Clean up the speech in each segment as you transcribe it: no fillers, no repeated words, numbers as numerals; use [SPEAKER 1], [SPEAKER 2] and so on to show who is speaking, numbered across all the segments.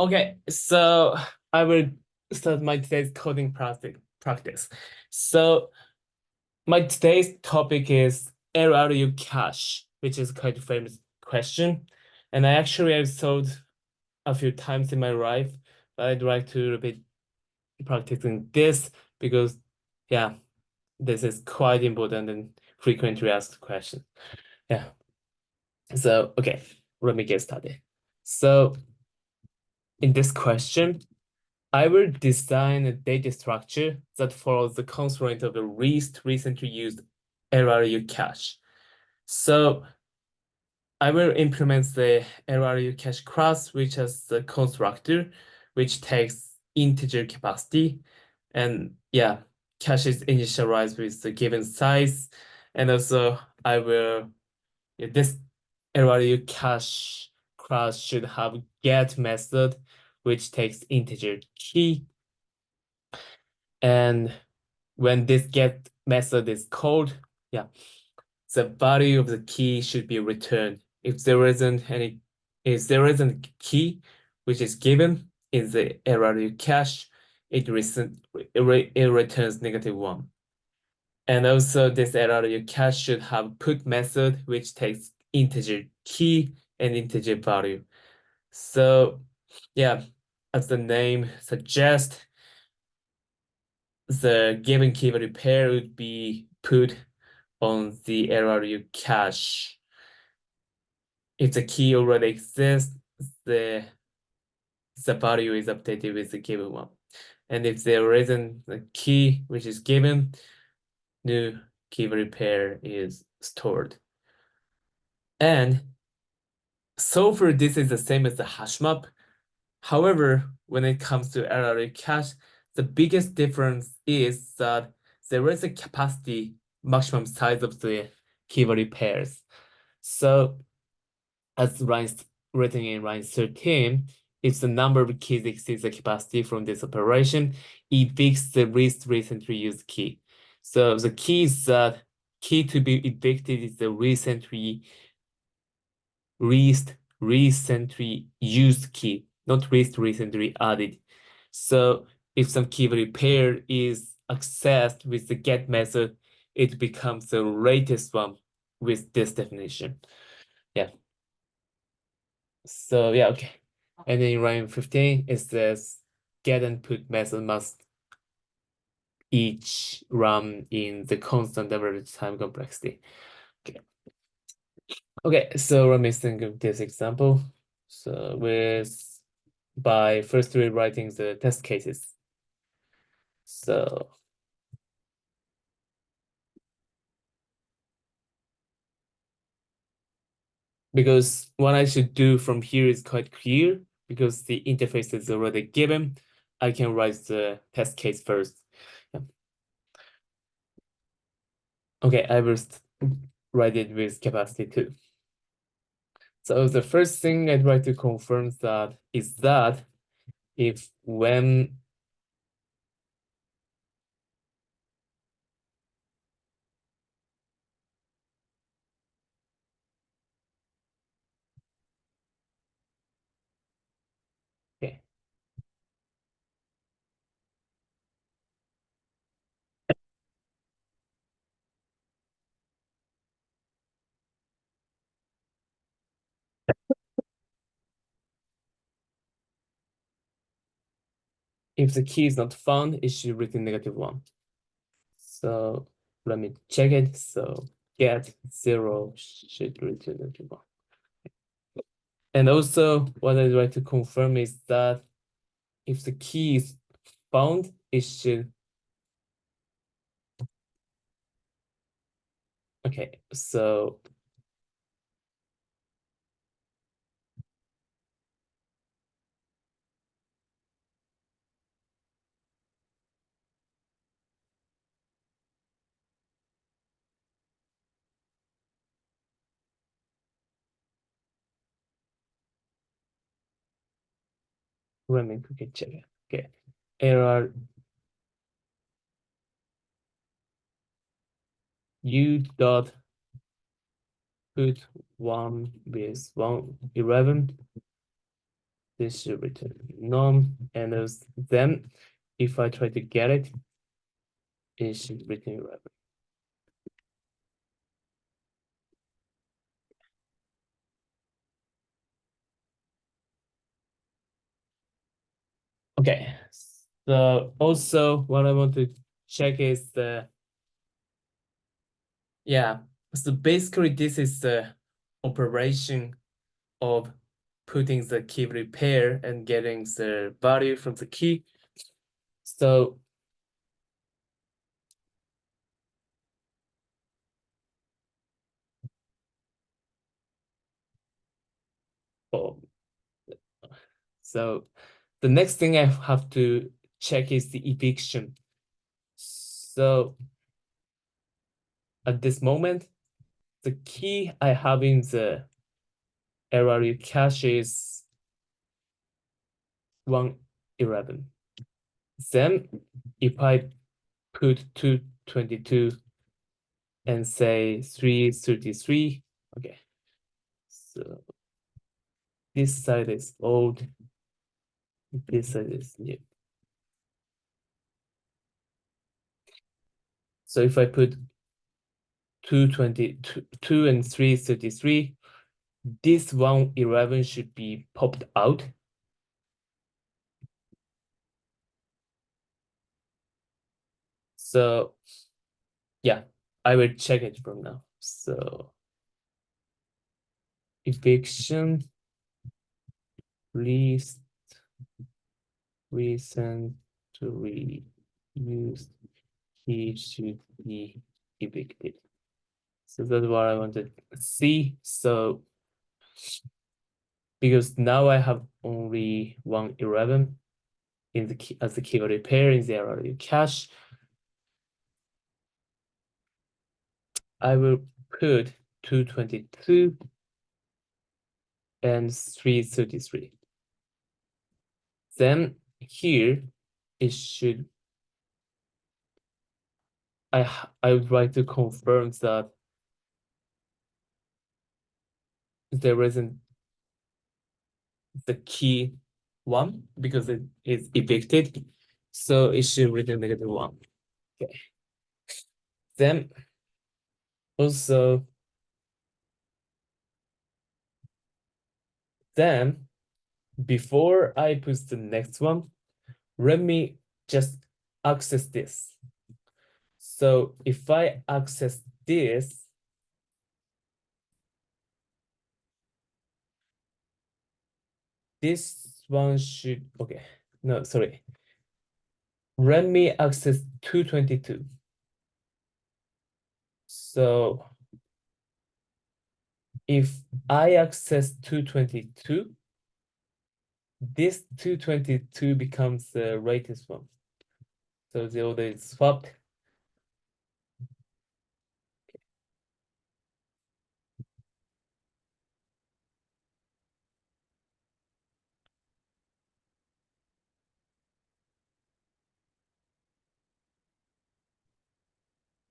[SPEAKER 1] Okay, so I will start my today's coding practice. So my today's topic is LRU Cache, which is quite a famous question. And I actually have solved a few times in my life, but I'd like to repeat practicing this because, yeah, this is quite important and frequently asked question. Yeah. So, okay, let me get started. So in this question, I will design a data structure that follows the constraint of the least recently used LRU cache. So I will implement the LRU cache class, which has the constructor, which takes integer capacity. And yeah, cache is initialized with the given size. And also this LRU cache class should have get method, which takes integer key. And when this get method is called, yeah, the value of the key should be returned. If there isn't a key which is given in the LRU cache, it returns -1. And also this LRU cache should have put method which takes integer key and integer value. So yeah, as the name suggests, the given key value pair would be put on the LRU cache. If the key already exists, the value is updated with the given one. And if there isn't a key which is given, new key value pair is stored. And so far, this is the same as the hash map. However, when it comes to LRU cache, the biggest difference is that there is a capacity maximum size of the key value pairs. So as written in line 13, if the number of keys exceeds the capacity from this operation, evicts the least recently used key. So the key is that key to be evicted is the least recently used key, not least recently added. So if some key value pair is accessed with the get method, it becomes the latest one with this definition. Yeah. So yeah, okay. And then in line 15, it says get and put method must each run in the constant average time complexity. Okay. Okay, so let me think of this example. So by first rewriting the test cases. So because what I should do from here is quite clear because the interface is already given, I can write the test case first. Yeah. Okay, I will write it with capacity 2. So the first thing I'd like to confirm is that if when okay, if the key is not found, it should return -1. So let me check it. So get 0 should return -1. And also what I'd like to confirm is that if the key is found, it should okay, so let me quickly check it. Okay. Error u dot put 1 with 111 this should return none, and then if I try to get it, it should return 11. Okay, so also what I want to check is so basically this is the operation of putting the key repair and getting the value from the key. So oh, so the next thing I have to check is the eviction. So at this moment, the key I have in the LRU cache is 111. Then if I put 222 and say 333, okay. So this side is old, this side is new. So if I put 222 and 333, this 111 should be popped out. So yeah, I will check it from now. So eviction, least, recent to reuse, he should be evicted. So that's what I wanted to see. So because now I have only 111 in the key as the key repair in the LRU cache, I will put 222 and 333. Then here it should I would like to confirm that there isn't the key 1 because it is evicted. So it should return -1. Okay. Then also before I put the next one, let me just access this. So if I access this, this one should, okay, no, sorry. Let me access 222. So if I access 222, this 222 becomes the latest one. So the order is swapped.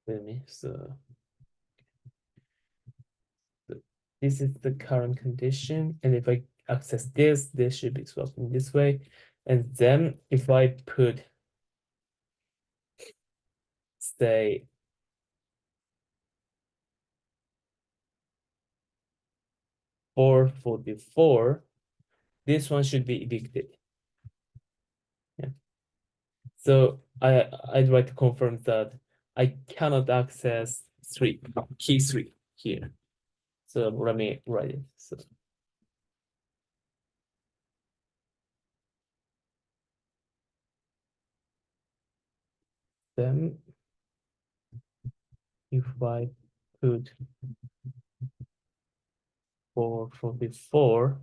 [SPEAKER 1] Let me, so this is the current condition. And if I access this, this should be swapped in this way. And then if I put, say, 444, this one should be evicted. Yeah. So I'd like to confirm that I cannot access key 3 here. So let me write it. So then if I put 444,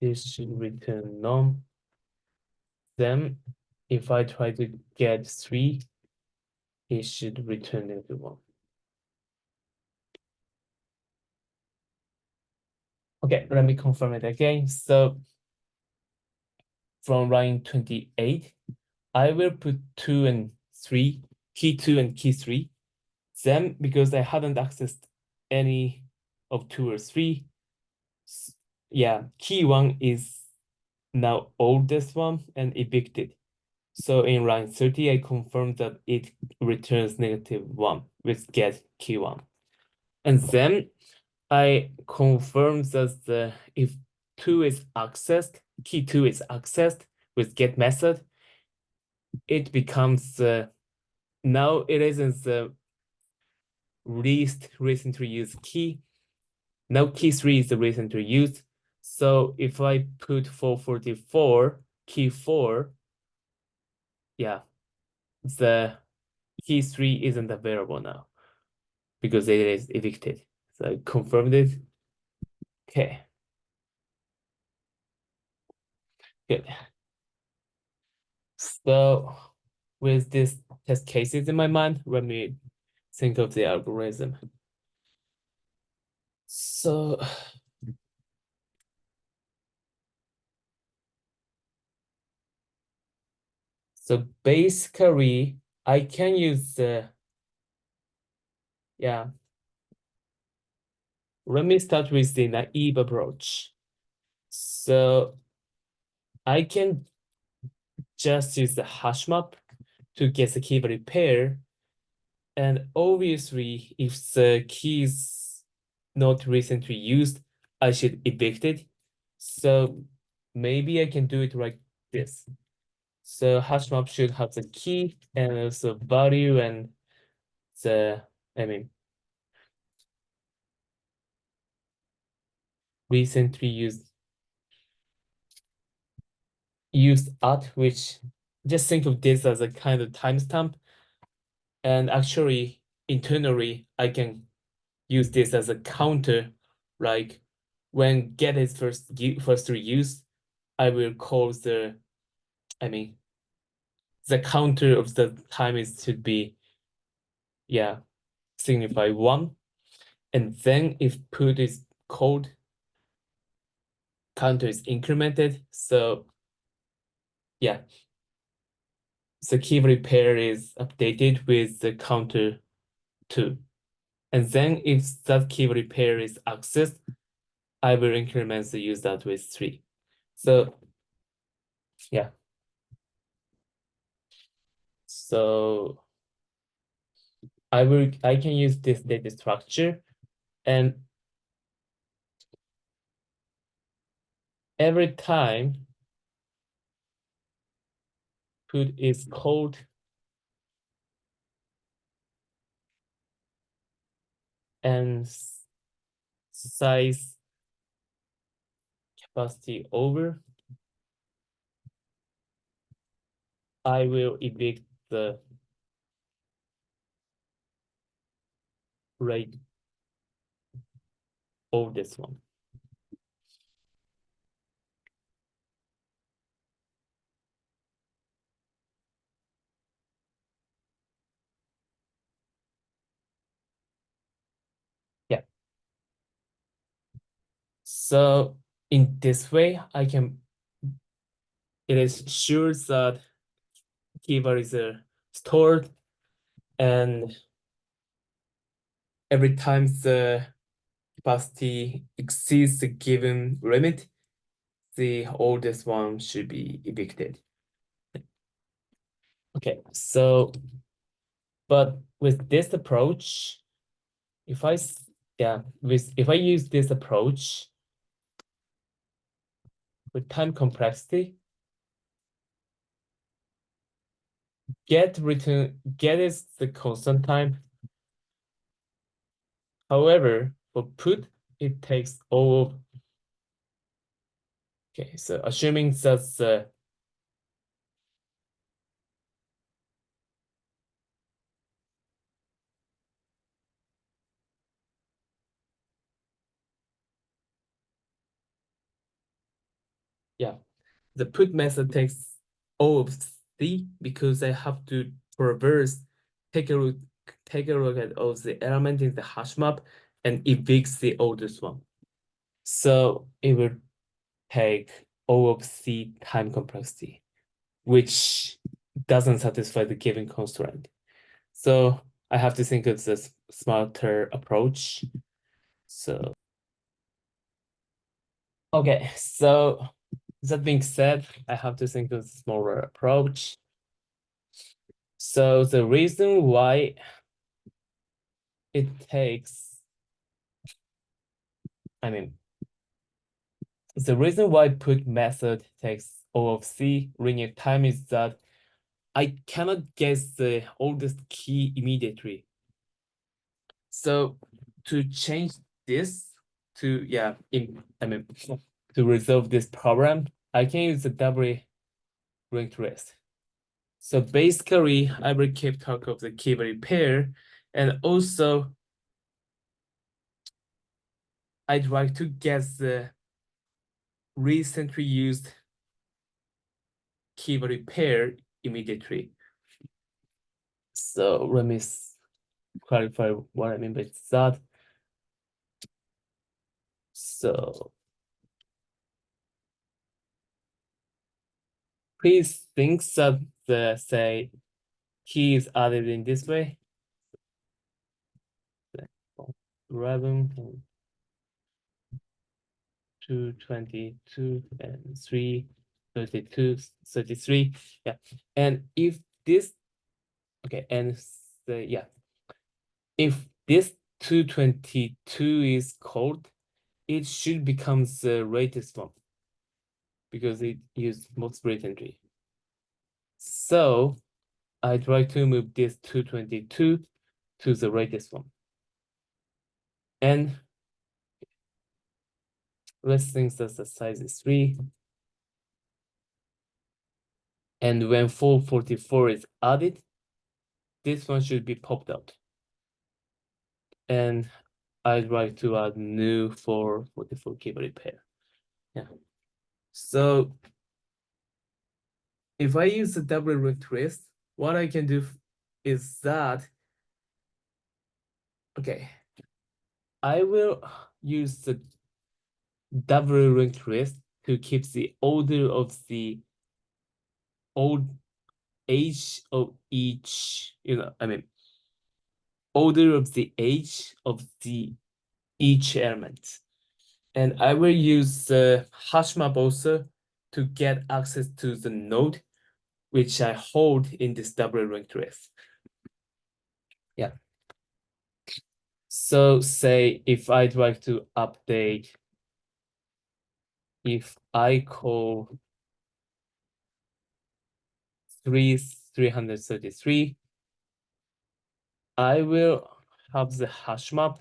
[SPEAKER 1] this should return none. Then if I try to get 3, it should return -1. Okay, let me confirm it again. So from line 28, I will put 2 and 3, key 2 and key 3. Then because I haven't accessed any of 2 or 3, yeah, key one is now oldest one and evicted. So in line 30, I confirm that it returns -1 with get key one. And then I confirm that if 2 is accessed, key 2 is accessed with get method, it becomes now it isn't the least recently used key. Now key 3 is the recently used. So if I put 444, key 4, yeah, the key 3 isn't available now because it is evicted. So I confirmed it. Okay, good. So with these test cases in my mind, let me think of the algorithm. So basically I can use the yeah. Let me start with the naive approach. So I can just use the hash map to get the key value pair. And obviously, if the key is not recently used, I should evict it. So maybe I can do it like this. So hash map should have the key and also value and the, I mean, recently used at, which just think of this as a kind of timestamp. And actually, internally, I can use this as a counter, like when get is first reused, I will call the, I mean, the counter of the time is to be, yeah, signify 1. And then if put is called, counter is incremented. So yeah, the key value pair is updated with the counter 2. And then if that key value pair is accessed, I will increment the use that with 3. So yeah. So I can use this data structure, and every time put is called and size capacity over, I will evict the rate of this one. Yeah. So in this way, it is sure that key values are stored, and every time the capacity exceeds the given limit, the oldest one should be evicted. Okay, so but with this approach, if I use this approach with time complexity, get is the constant time. However, for put, it takes all of, okay, so assuming that's yeah, the put method takes all of C because I have to traverse, take a look at all the element in the hash map and evict the oldest one. So it will take O of C time complexity, which doesn't satisfy the given constraint. So I have to think of this smarter approach. So Okay, so that being said, I have to think of a smaller approach. So the reason why it takes, the reason why put method takes O of C linear time is that I cannot guess the oldest key immediately. So to change this to, to resolve this problem, I can use the double linked list. So basically, I will keep track of the key pair, and also I try to guess the recently used key pair immediately. So let me clarify what I mean by that. So please think that the say key is added in this way. 11, 222, and 332, 33. Yeah. And if this, okay, and yeah, if this 222 is called, it should become the latest one because it used most recently. So I try to move this 222 to the latest one. And let's think that the size is 3. And when 444 is added, this one should be popped out. And I'd like to add new 444 keyboard pair. Yeah. So if I use the double linked list, what I can do is that, okay, I will use the double linked list to keep the order of the old age of each, order of the age of the each element. And I will use the hash map also to get access to the node which I hold in this double linked list. Yeah. So say if I'd like to update, if I call 333, I will have the hash map.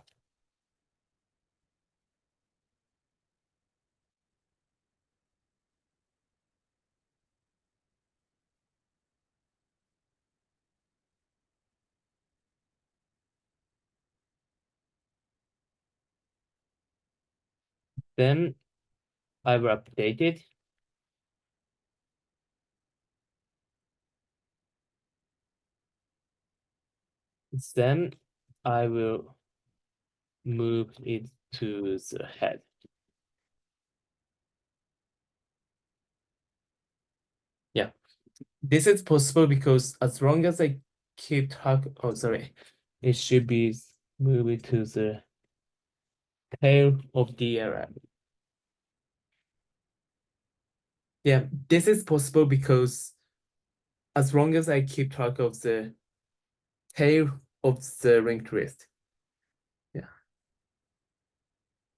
[SPEAKER 1] Then I will update it. Then I will move it to the head. Yeah, this is possible because as long as I keep track, oh, sorry, it should be moved to the tail of the error. Yeah, this is possible because as long as I keep track of the tail of the linked list. Yeah.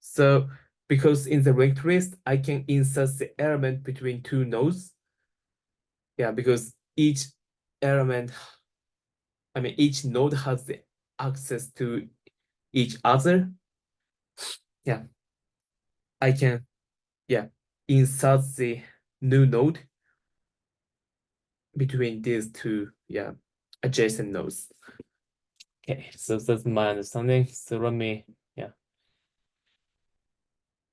[SPEAKER 1] So because in the linked list, I can insert the element between two nodes. Yeah, because each element, each node has the access to each other. Yeah, I can, yeah, insert the new node between these two, yeah, adjacent nodes. Okay, so that's my understanding. So let me, yeah,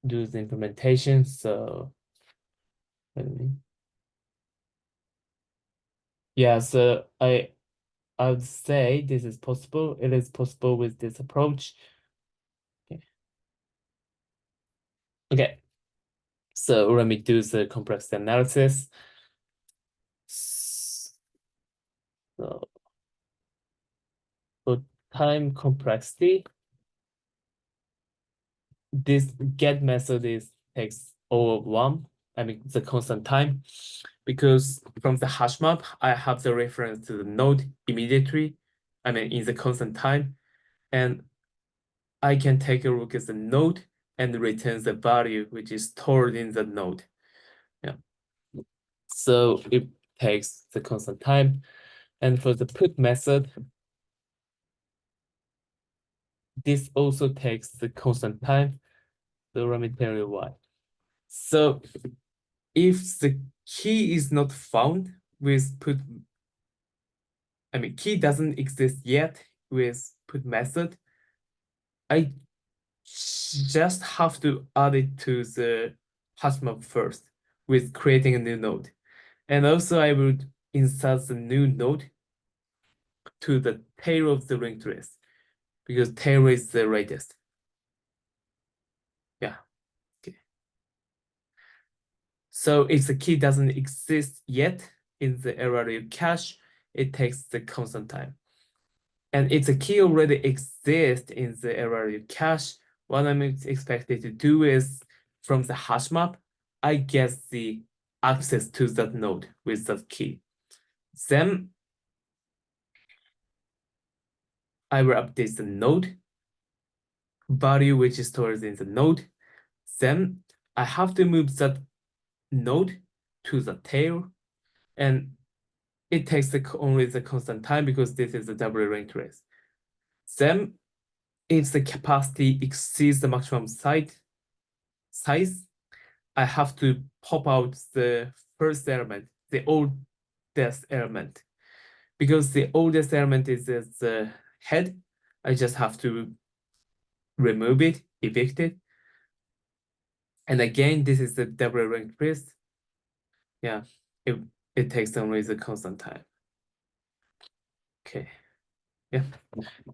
[SPEAKER 1] do the implementation. So let me, yeah, so I would say this is possible. It is possible with this approach. Okay. Okay. So let me do the complexity analysis. So for time complexity, this get method takes O of 1, I mean the constant time, because from the hash map, I have the reference to the node immediately, I mean in the constant time, and I can take a look at the node and return the value which is stored in the node. Yeah. So it takes the constant time. And for the put method, this also takes the constant time. So let me tell you why. So if the key is not found with put, I mean, key doesn't exist yet with put method, I just have to add it to the hash map first with creating a new node. And also I would insert the new node to the tail of the linked list because tail is the latest. Yeah. Okay. So if the key doesn't exist yet in the LRU cache, it takes the constant time. And if the key already exists in the LRU cache, what I'm expected to do is from the hash map, I get the access to that node with that key. Then I will update the node value which is stored in the node. Then I have to move that node to the tail, and it takes only the constant time because this is a double linked list. Then if the capacity exceeds the maximum size, I have to pop out the first element, the oldest element. Because the oldest element is the head, I just have to remove it, evict it. And again, this is the double linked list. Yeah, it takes only the constant time. Okay, yeah.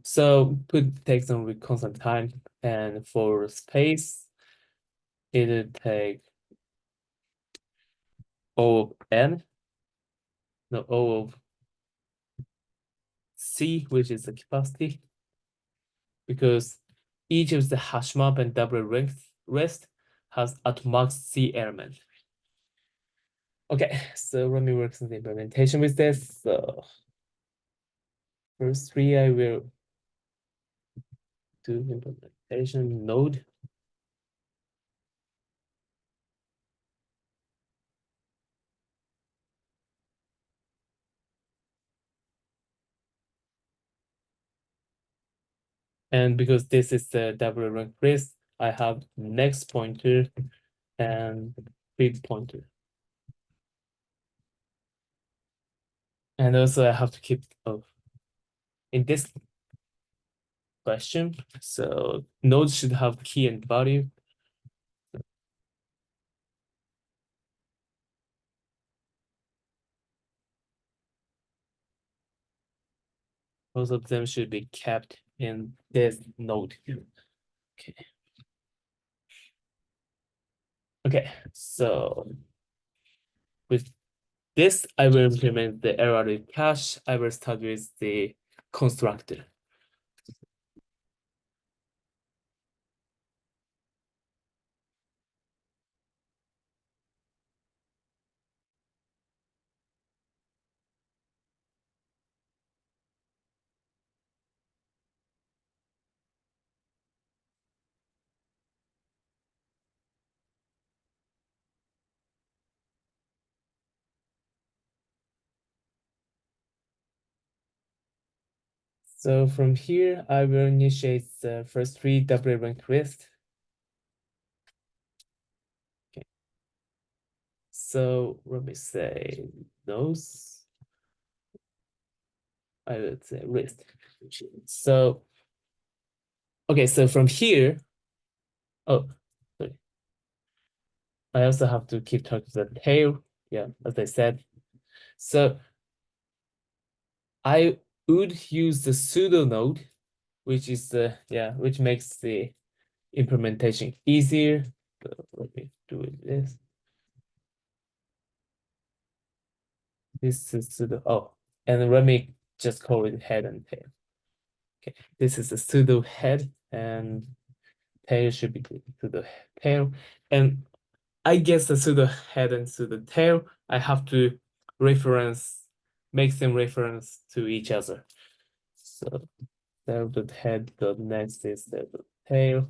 [SPEAKER 1] So put takes only constant time, and for space, it'll take O of n, no, O of c, which is the capacity, because each of the hash map and double linked list has at max c element. Okay, so let me work some implementation with this. So first three, I will do implementation node. And because this is the double linked list, I have next pointer and big pointer. And also I have to keep in this question, so nodes should have key and value. Both of them should be kept in this node. Okay. Okay, so with this, I will implement the LRU cache. I will start with the constructor. So from here, I will initiate the first three double linked lists. Okay. So let me say those. I would say list. So, okay, so from here, oh, sorry. I also have to keep track of the tail. Yeah, as I said. So I would use the pseudo node, which is the, which makes the implementation easier. So let me do this. This is pseudo, and let me just call it head and tail. Okay, this is the pseudo head, and tail should be pseudo tail. And I guess the pseudo head and pseudo tail, I have to make them reference to each other. So self.head.next is self.tail,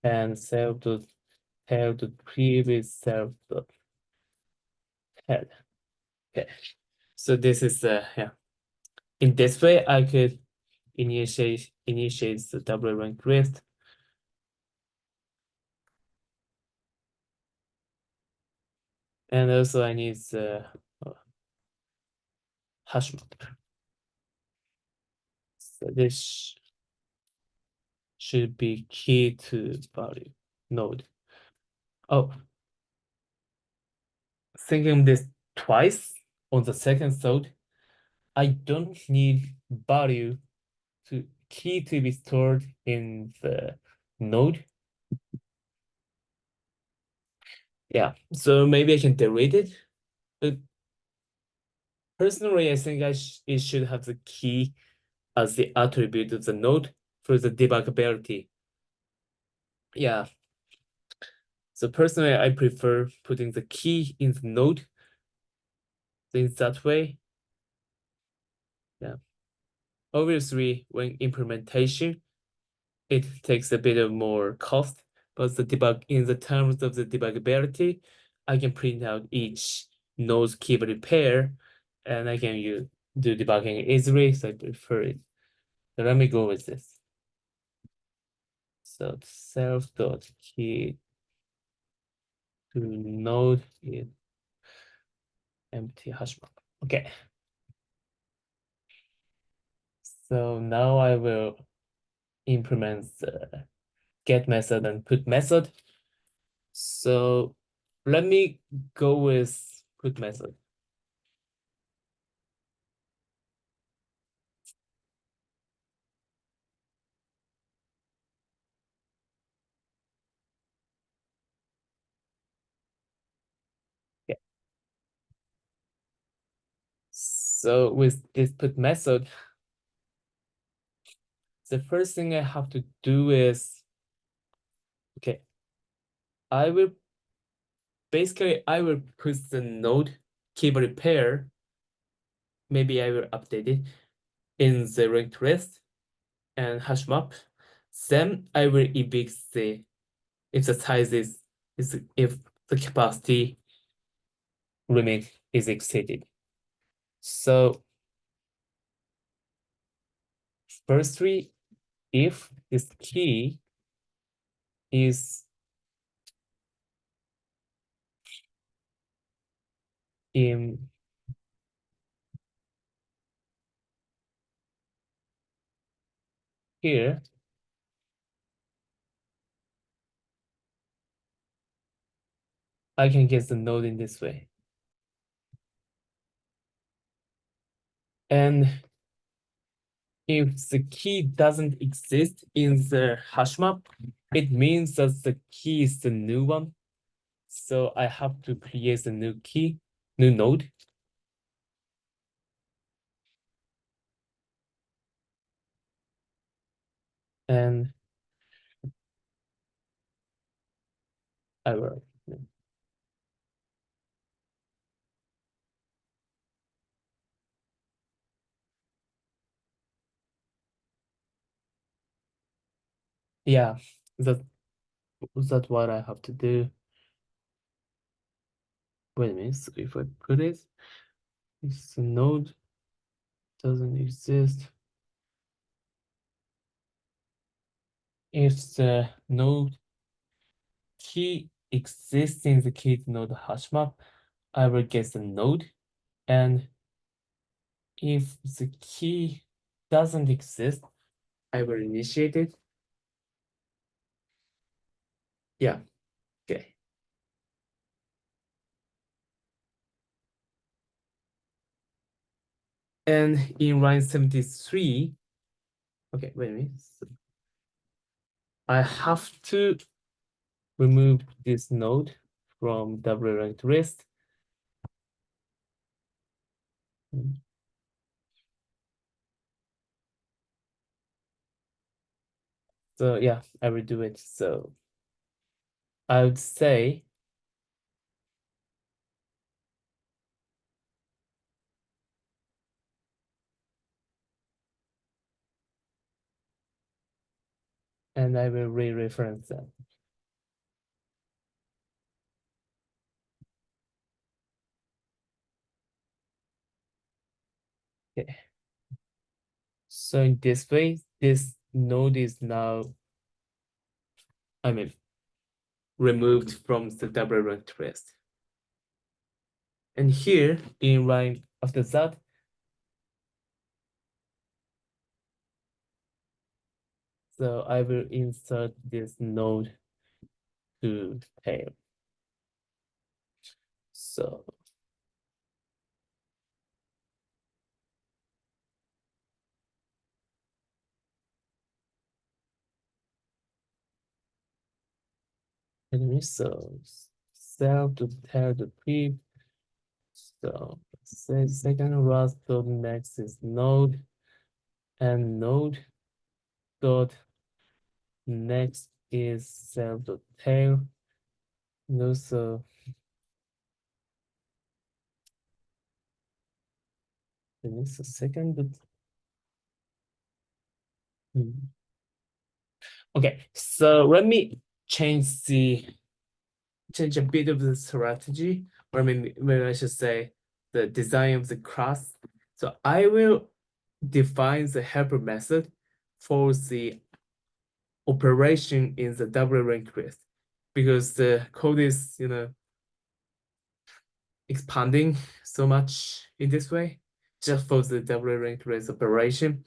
[SPEAKER 1] and self.tail.prev is self.head. Okay, so this is yeah. In this way, I could initiate the double ranked list. And also I need the hash map. So this should be key to value node. Oh, thinking this twice on the second thought, I don't need value to key to be stored in the node. Yeah, so maybe I can delete it. But personally, I think it should have the key as the attribute of the node for the debuggability. Yeah. So personally, I prefer putting the key in the node in that way. Yeah. Obviously, when implementation, it takes a bit of more cost, but in the terms of the debuggability, I can print out each node's key value pair, and I can do debugging easily, so I prefer it. So let me go with this. So self.key to node is empty hash map. Okay. So now I will implement the get method and put method. So let me go with put method. Yeah. So with this put method, the first thing I have to do is, okay, I will put the node keyboard pair, maybe I will update it in the ranked list and hash map. Then I will evict if the size if the capacity limit is exceeded. So firstly, if this key is in here, I can get the node in this way. And if the key doesn't exist in the hash map, it means that the key is the new one. So I have to create a new key, new node. And I will. Yeah, that's what I have to do. Wait a minute, so if I put it, if the node doesn't exist, if the node key exists in the key node hash map, I will get the node. And if the key doesn't exist, I will initiate it. Yeah, okay. And in line 73, okay, wait a minute. So I have to remove this node from double ranked list. So yeah, I will do it. So I would say and I will re-reference them. Okay. So in this way, this node is now, removed from the double ranked list. And here in line after that, so I will insert this node to tail. So so self to tail the prev. So say second Rust dot next is node and node dot next is self dot tail. And also a second. Okay, so let me change a bit of the strategy, or maybe I should say the design of the class. So I will define the helper method for the operation in the double ranked list, because the code is expanding so much in this way just for the double ranked list operation.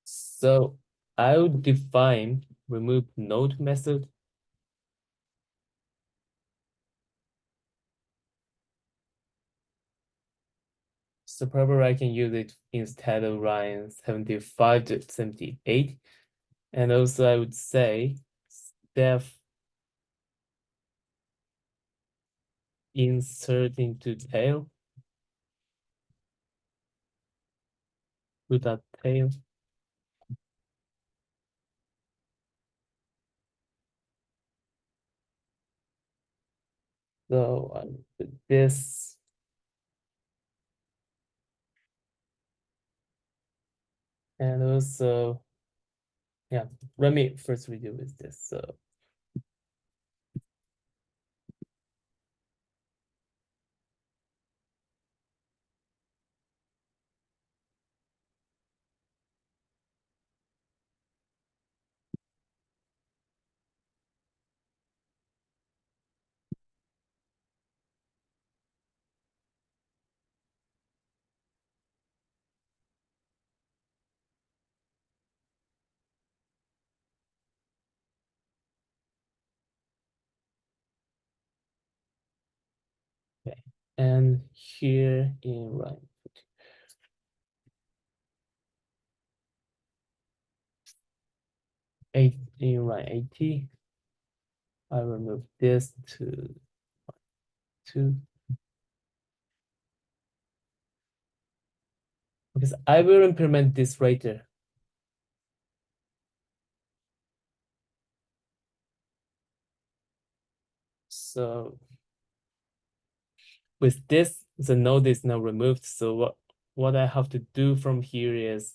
[SPEAKER 1] So I will define remove node method. So probably I can use it instead of line 75 to 78. And also I would say def insert into tail without tail. So I put this. And also, yeah, let me first redo with this. So okay. And here in line 8 in line 80, I remove this to 2. Because I will implement this later. So with this, the node is now removed. So what I have to do from here is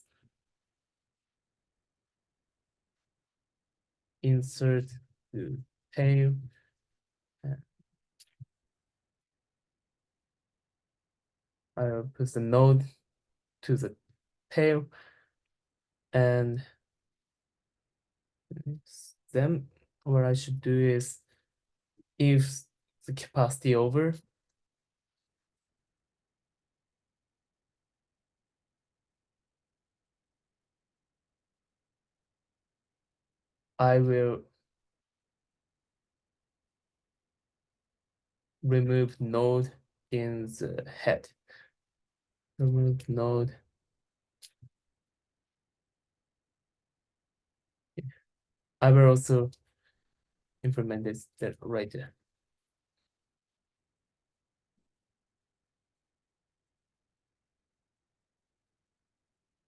[SPEAKER 1] insert to tail. I'll put the node to the tail, and then what I should do is, if the capacity over, I will remove node in the head. Remove node. I will also implement this right there.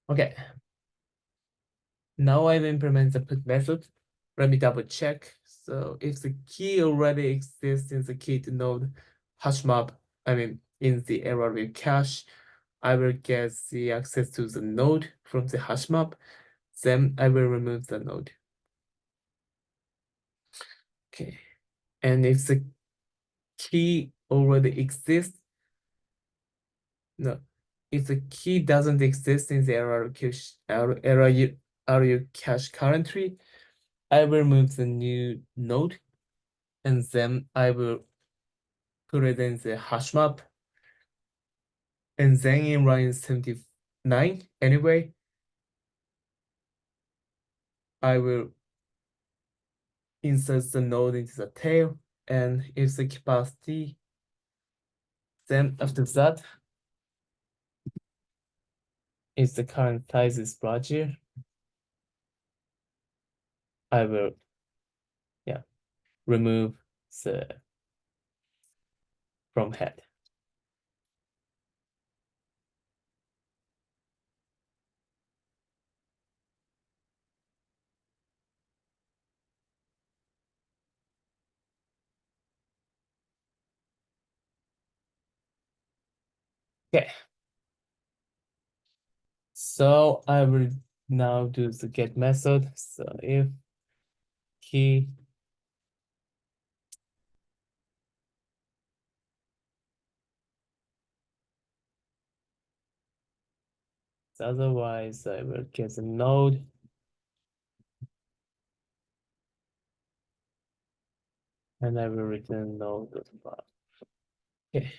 [SPEAKER 1] Okay. Now I've implemented the put method. Let me double check. So if the key already exists in the key to node hash map, in the LRU cache, I will get the access to the node from the hash map. Then I will remove the node. Okay. And if the key already exists, no, if the key doesn't exist in the LRU cache currently, I will remove the new node, and then I will put it in the hash map, and then in line 79 anyway, I will insert the node into the tail, and if the capacity, then after that, if the current size is larger, I will, remove the from head. Okay. So I will now do the get method. So if key otherwise, I will get the node. And I will return node.bar. Okay.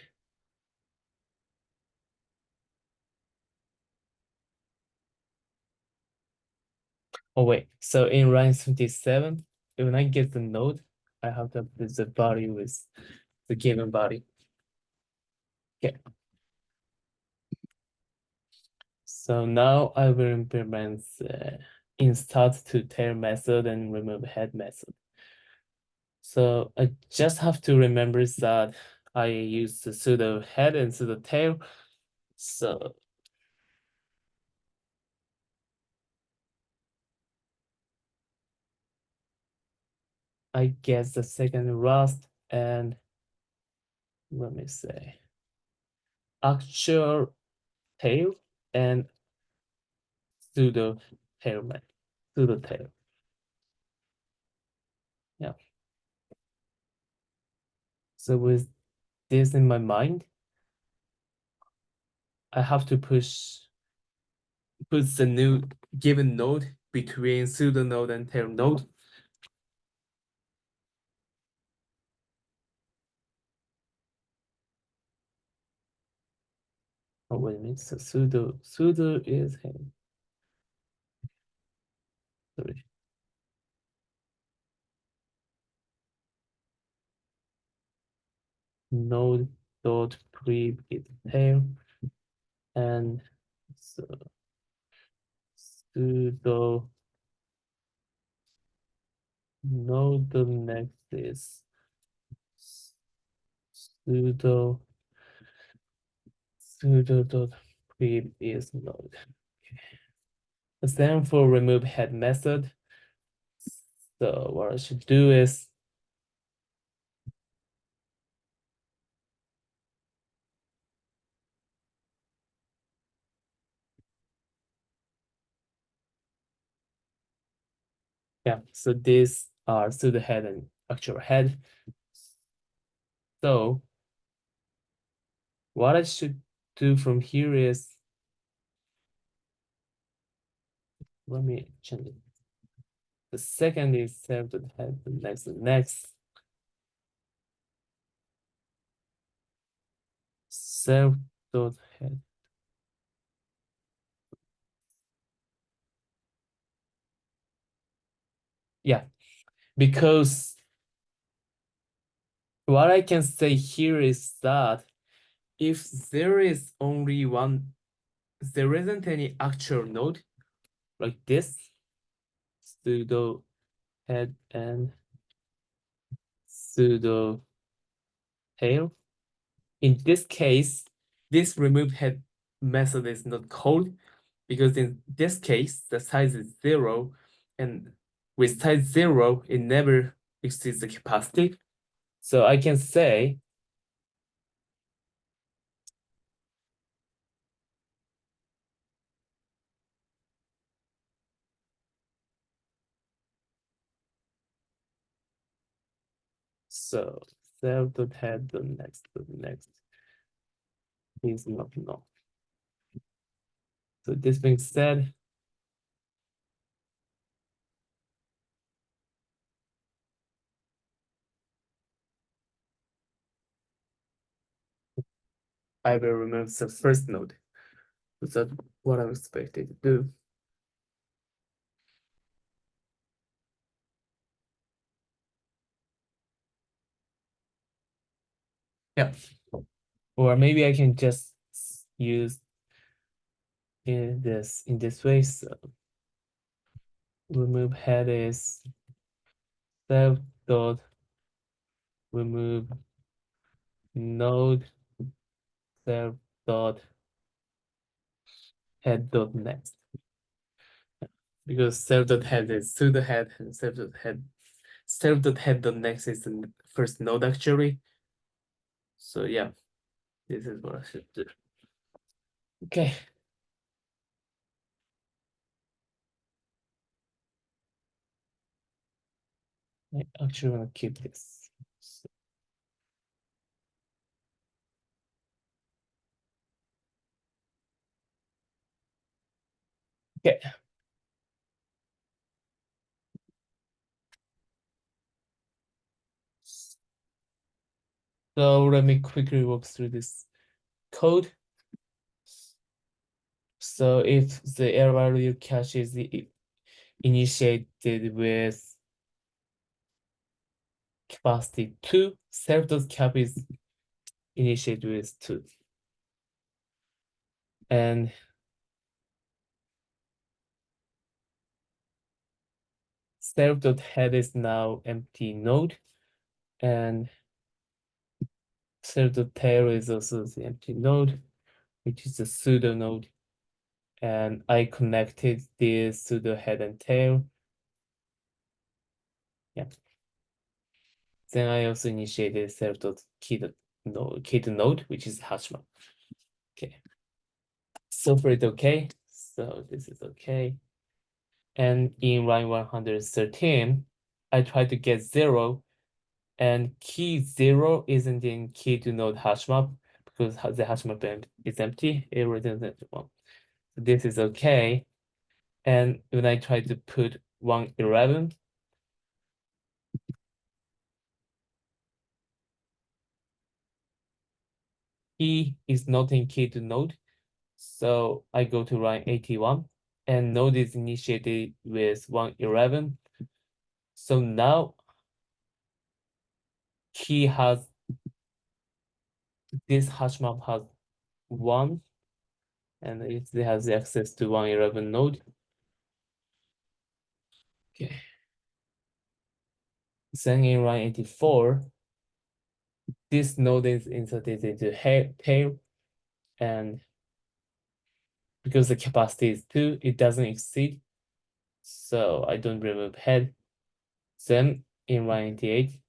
[SPEAKER 1] Oh wait, so in line 77, when I get the node, I have to put the body with the given body. Okay. So now I will implement the instart to tail method and remove head method. So I just have to remember that I use the pseudo head and pseudo tail. So I get the second rust and let me say actual tail and pseudo tail pseudo tail. Yeah. So with this in my mind, I have to put the new given node between pseudo node and tail node. Oh wait a minute. So pseudo is sorry. Node dot pre is tail and so pseudo node the next is pseudo dot pre is node. Then for remove head method, so what I should do is yeah, so these are pseudo head and actual head. So what I should do from here is let me change it. The second is self.head, the next self.head. Yeah, because what I can say here is that if there is only one, there isn't any actual node like this, pseudo head and pseudo tail. In this case, this remove head method is not called because in this case, the size is 0, and with size 0, it never exceeds the capacity. So I can say So self.head.next is not null. So this being said, I will remove the first node. That's what I'm expected to do. Yeah. Or maybe I can just use in this way. So remove head is self dot remove node self dot head dot next, because self dot head is to the head and self dot head dot next is the first node actually. So yeah, this is what I should do. Okay. I actually want to keep this. So, okay. So let me quickly walk through this code. So if the LRU cache is initiated with capacity 2, self.cap is initiated with 2. And self.head is now empty node, and self.tail is also the empty node, which is a pseudo node. And I connected this pseudo head and tail. Yeah. Then I also initiated self.key to node, which is hash map. Okay. So far it's okay. So this is okay. And in line 113, I try to get 0, and key 0 isn't in key to node hash map because the hash map is empty. It returns empty one. So this is okay. And when I try to put 111, key is not in key to node. So I go to line 81, and node is initiated with 111. So now key has this hash map has 1, and it has access to 111 node. Okay. Then in line 84, this node is inserted into tail, and because the capacity is 2, it doesn't exceed. So I don't remove head. Then in line 98,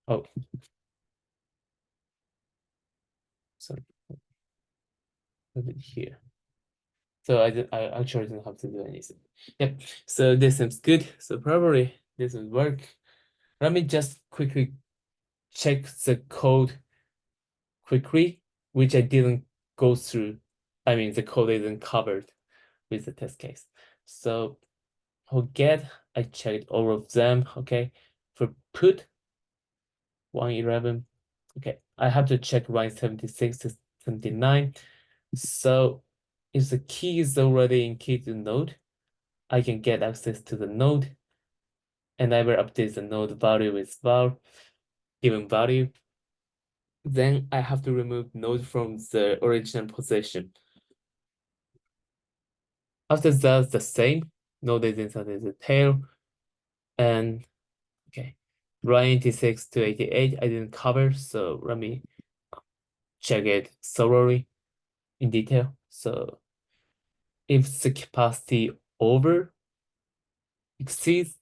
[SPEAKER 1] oh, sorry, put it here. So I actually don't have to do anything. Yep. So this seems good. So probably this will work. Let me just quickly check the code quickly, which I didn't go through. I mean, the code isn't covered with the test case. So for get, I checked all of them. Okay. For put 111. Okay. I have to check line 76 to 79. So if the key is already in key to node, I can get access to the node, and I will update the node value with given value. Then I have to remove node from the original position. After that, the same node is inside the tail, and okay, line 86 to 88 I didn't cover, so let me check it thoroughly in detail. So if the capacity over exceeds,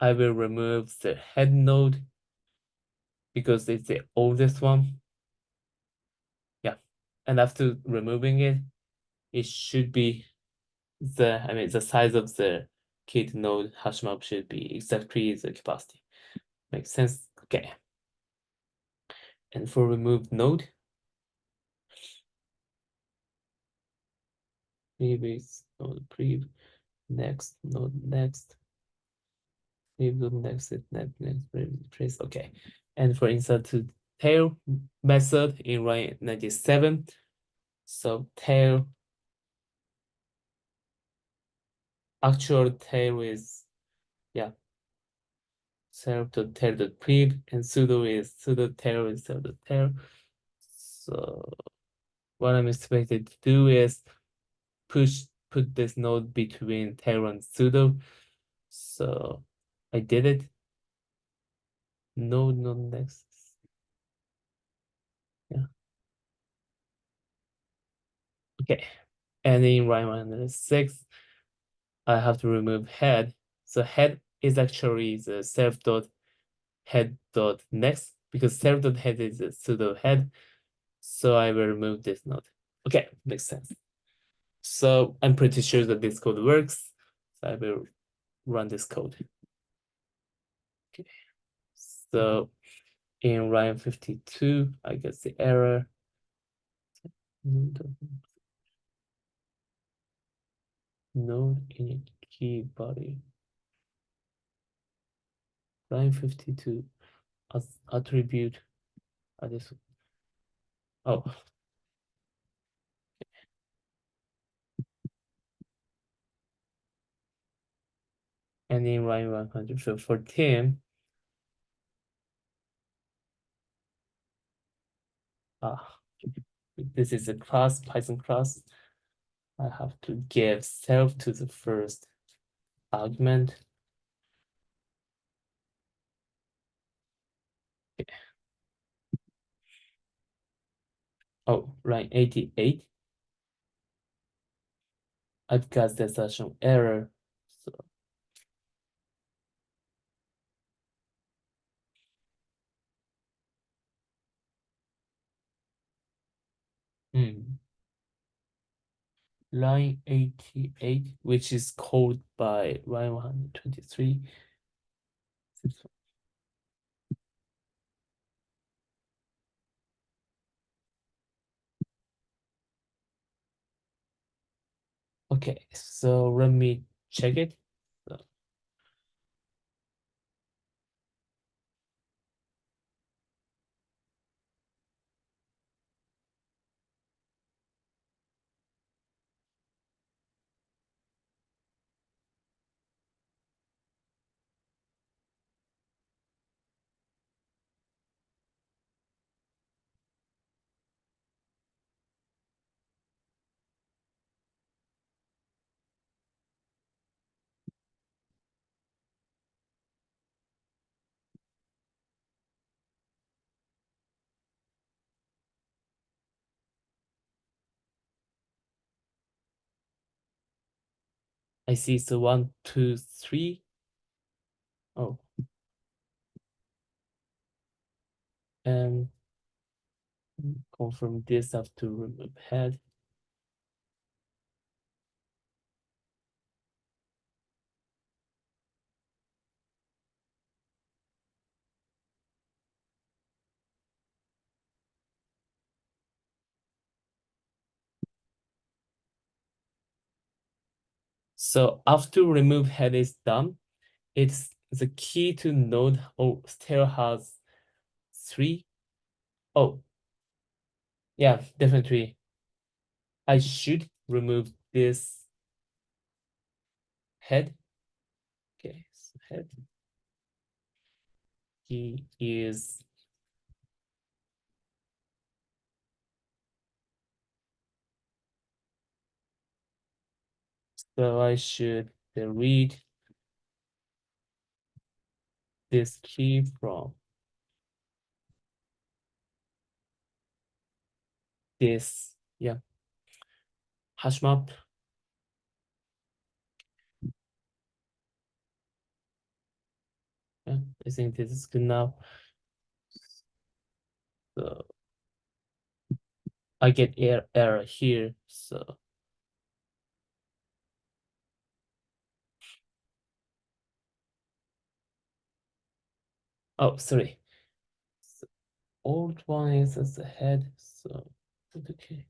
[SPEAKER 1] I will remove the head node because it's the oldest one. Yeah, and after removing it, it should be the size of the key to node hash map should be exactly the capacity. Makes sense? Okay. And for remove node, previous node prev, next node next, prev node next, next previous. Okay. And for insert to tail method in line 97. So tail, actual tail is, yeah, self.tail.prev, and pseudo tail is self.tail. So what I'm expected to do is put this node between tail and pseudo. So I did it. Node next. Yeah. Okay. And in line 106, I have to remove head. So head is actually the self.head.next, because self.head is a pseudo head. So I will remove this node. Okay, makes sense. So I'm pretty sure that this code works. So I will run this code. Okay. So in line 52, I get the error. Node init key body. Line 52 as attribute. Oh, and in line 100. So for Tim, this is a class, Python class. I have to give self to the first argument. Okay. Oh, line 88. I've got the session error. So line 88, which is called by line 123. Okay, so let me check it. I see. So 1, 2, 3. Oh, and confirm this after remove head. So after remove head is done, it's the key to node still has 3. Oh, yeah, definitely. I should remove this head. Okay, so head key is, so I should delete this key from this, yeah, hash map. Yeah, I think this is good now. So I get error here. So Oh, sorry. So old one is as the head. So okay.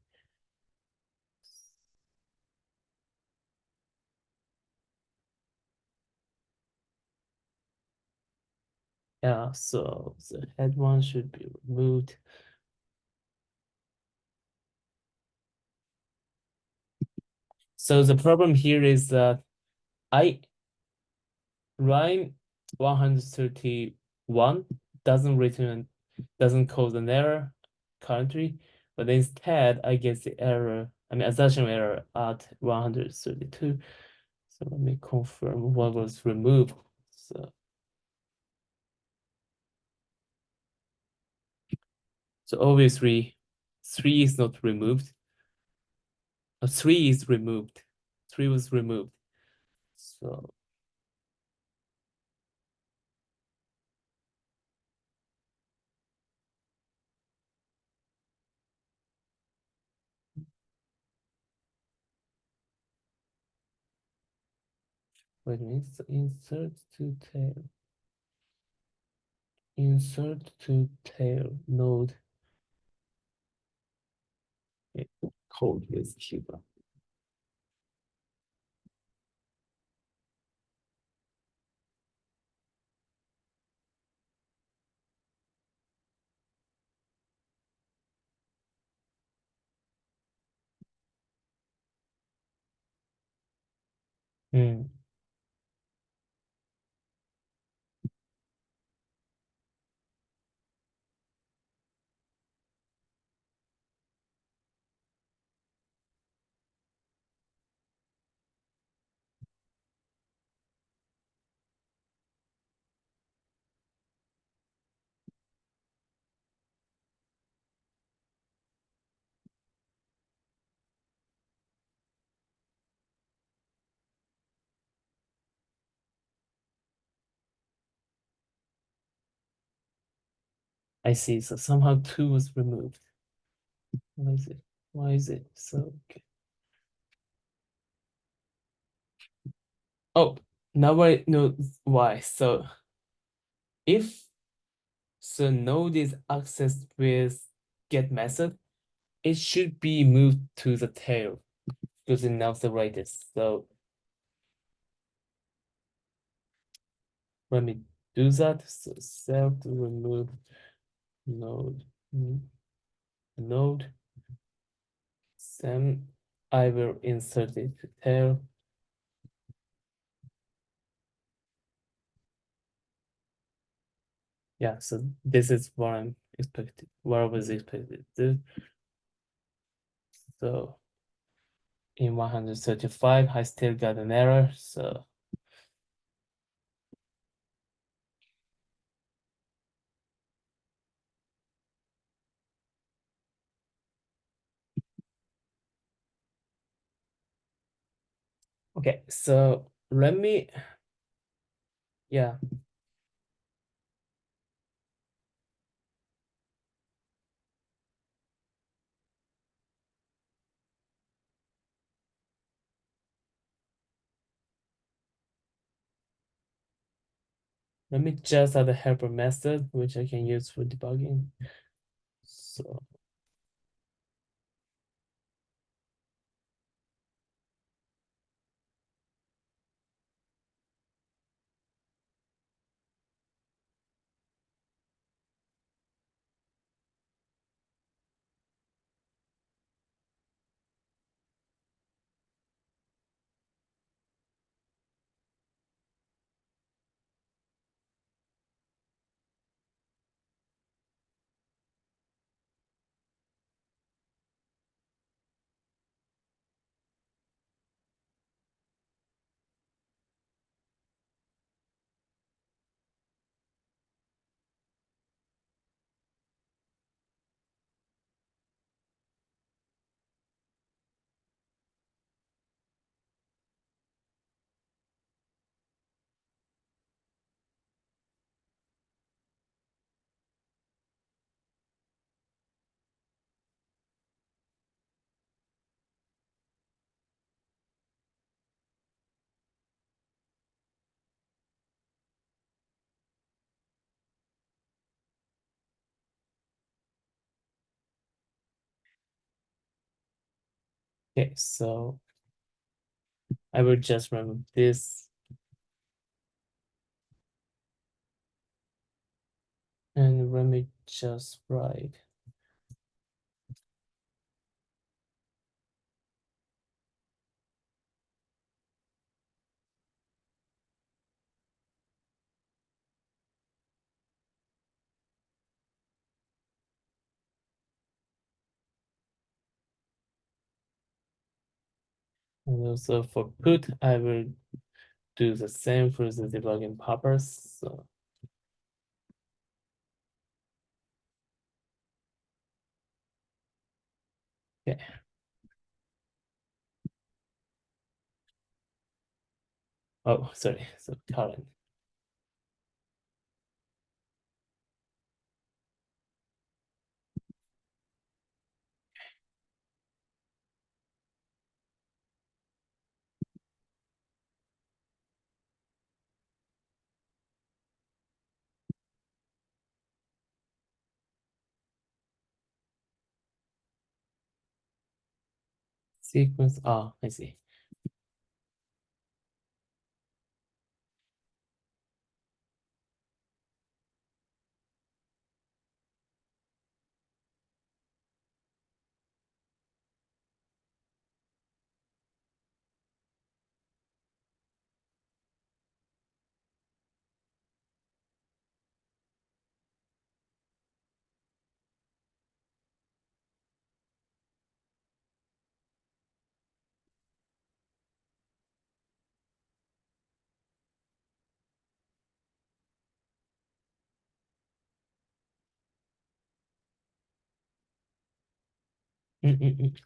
[SPEAKER 1] Yeah, so the head one should be removed. So the problem here is that I line 131 doesn't cause an error currently, but instead I get the error, assertion error at 132. So let me confirm what was removed. So obviously 3 is not removed. 3 is removed. 3 was removed. So wait a minute. So insert to tail. Insert to tail node. Okay, code with Cuba. Hmm. I see. So somehow 2 was removed. Why is it? Why is it? So okay. Oh, now I know why. So if the node is accessed with get method, it should be moved to the tail because it knows the radius. So let me do that. So self remove node node. Then I will insert it to tail. Yeah, so this is what I'm expected. What I was expected to do. So in 135, I still got an error. So okay, so let me yeah. Let me just add a helper method which I can use for debugging. So Okay, so I will just remove this. And let me just write. And also for put, I will do the same for the debugging purpose. So okay. Oh, sorry. So current. Sequence. Oh, I see.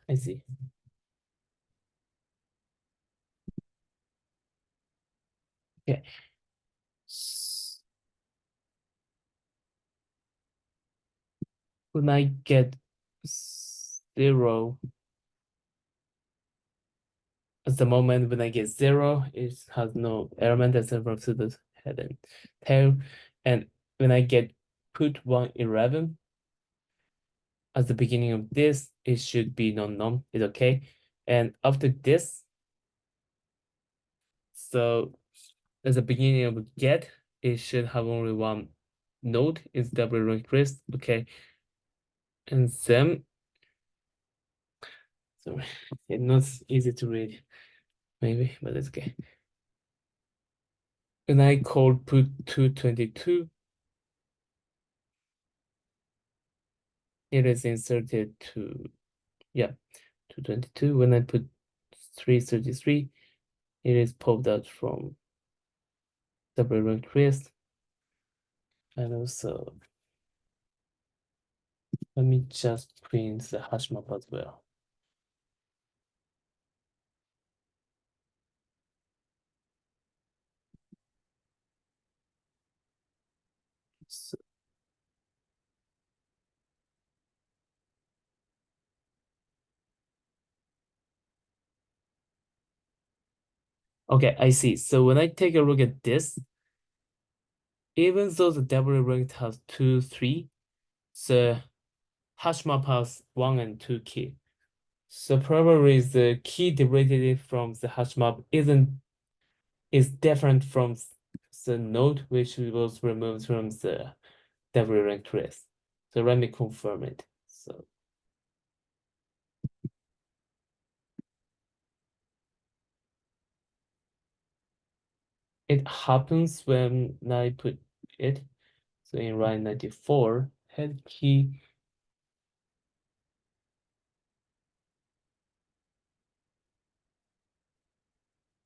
[SPEAKER 1] I see. Okay. When I get 0, at the moment when I get 0, it has no element that's ever to the head and tail. And when I get put 111, at the beginning of this, it should be non-num. It's okay. And after this, so at the beginning of get, it should have only one node. It's double request. Okay. And then, sorry, it's not easy to read, maybe, but it's okay. And I call put 222. It is inserted to, yeah, 222. When I put 333, it is popped out from double request. And also, let me just print the hash map as well. So, okay, I see. So when I take a look at this, even though the double ranked has 2, 3, the hash map has 1 and 2 key. So probably the key derived from the hash map is different from the node which was removed from the double ranked list. So let me confirm it. So it happens when I put it. So in line 94, head key.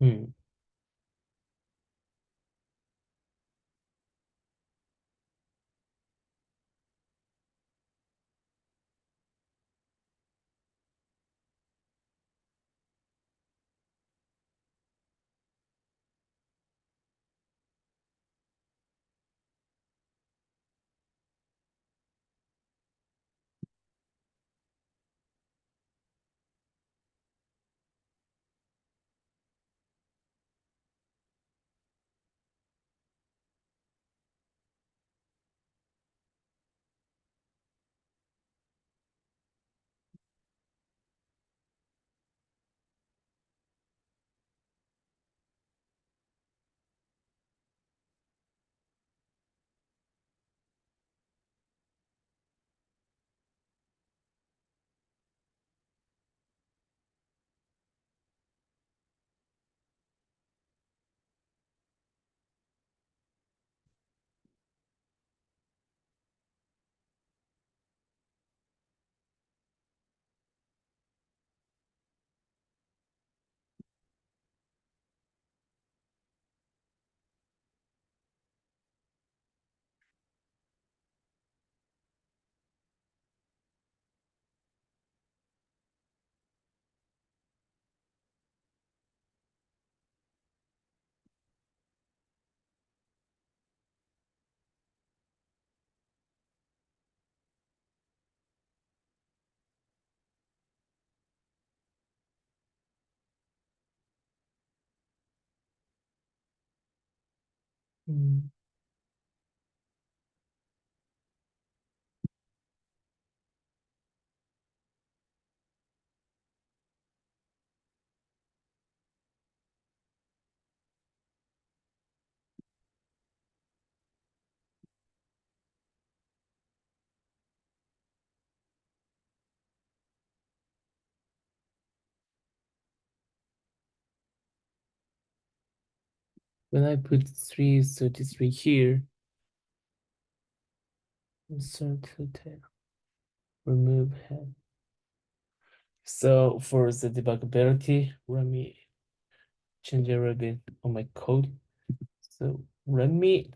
[SPEAKER 1] Hmm. When I put 333 here, insert hotel, remove head. So for the debuggability, let me change a little bit on my code. So let me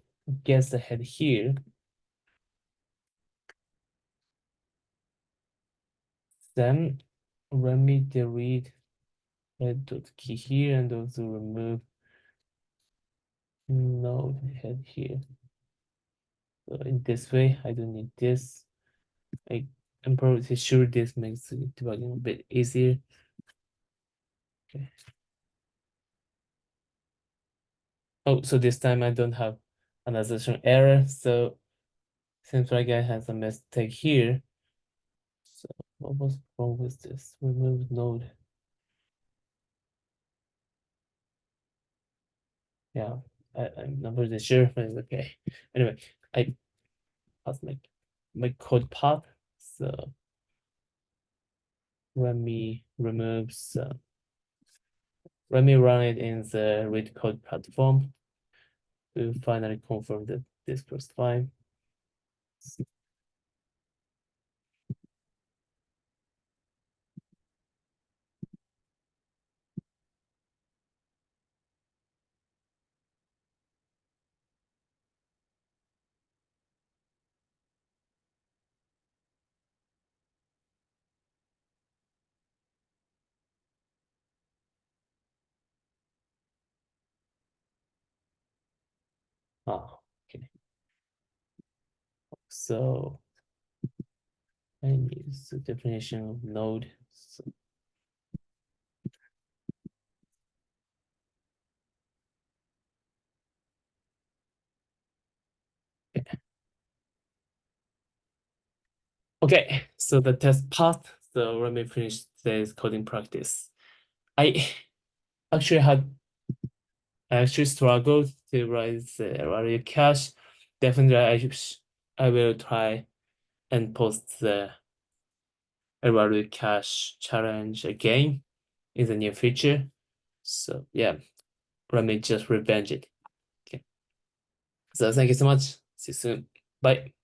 [SPEAKER 1] get the head here. Then let me delete head.key here and also remove node head here. So in this way, I don't need this. I'm probably sure this makes debugging a bit easier. Okay. Oh, so this time I don't have an assertion error. So seems like I had a mistake here. So what was wrong with this? Remove node. Yeah, I'm not really sure, but it's okay. Anyway, I passed my code path. So let me remove some. Let me run it in the LeetCode platform to finally confirm that this was fine. Ah, okay. So I use the definition of node. So, okay, so the test passed. So let me finish today's coding practice. I actually struggled to write the LRU cache. Definitely, I will try and post the LRU cache challenge again in the near future. So yeah, let me just revenge it. Okay. So thank you so much. See you soon. Bye.